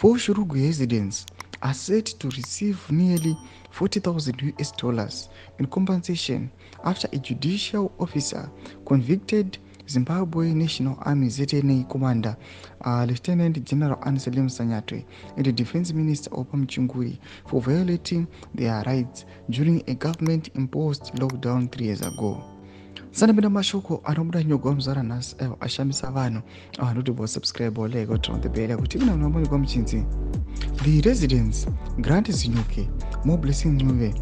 4 Shurugu residents are set to receive nearly $40,000 in compensation after a judicial officer convicted Zimbabwe National Army ZNA commander Lieutenant General Anselm Sanyatwe and the Defense Minister Opam Chunguri for violating their rights during a government-imposed lockdown 3 years ago. Sanapenda mashoko anomuda nyogo mzara nasi ashamisa vanhu vanoti bo subscribe olego turn the bell kuti kuna munhu kwa mchinzi. The residents Grant Zinyuke, Mo Blessing Nuve,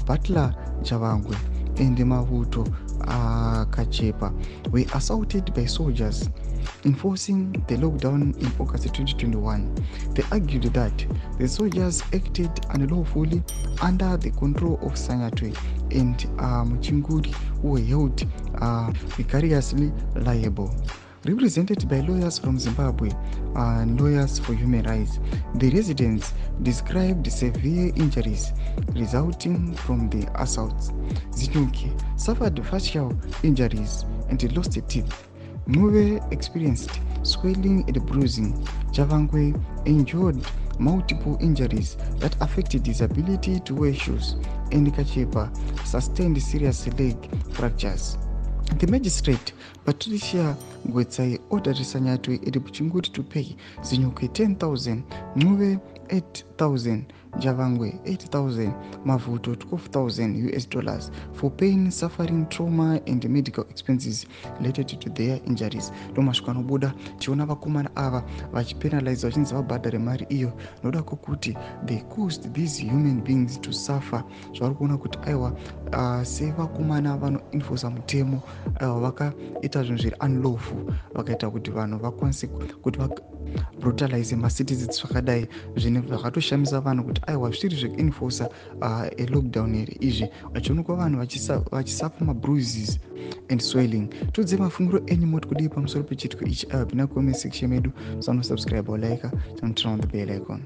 Butler Javangwe and Mavuto Kachepa were assaulted by soldiers enforcing the lockdown in August 2021. They argued that the soldiers acted unlawfully under the control of Sanyatwe and Mchinguri, who were held vicariously liable. Represented by lawyers from Zimbabwe and lawyers for human rights, the residents described severe injuries resulting from the assaults. Zinyuke suffered facial injuries and lost teeth. Nuve experienced swelling and bruising. Javangwe endured multiple injuries that affected his ability to wear shoes, and Kachepa sustained serious leg fractures. The magistrate, Patricia Gwetsai, ordered Sanyatwe and Mchinguri to pay Zinyuke 10,000, Nuve 8,000, Javangwe 8,000, Mavuto $12,000 for pain, suffering, trauma, and medical expenses related to their injuries. Lomashukano Buddha, Chiona Vakumana Ava, Vachipenalize Vachinza Vabhadhare mari iyo, noda kokuti they caused these human beings to suffer. Zvarikuona kuti aiwa sevakumana vanoenforce mutemo vakaita zvinhu zviri unlawful, vakaita kuti vanhu vakwanise kuti brutalize macitizens zvakadai, zvinhu zvakatoshamisa vanhu kuti aiwa zviri zvekuenforce lockdown iri izvi vachionekwa vanhu vachisafa mabruises and swelling. Tudze mafunguro enyu moti kudii pamusoro pechitiko ichi. Pina comment section medu, subscribe or like and turn on the bell icon.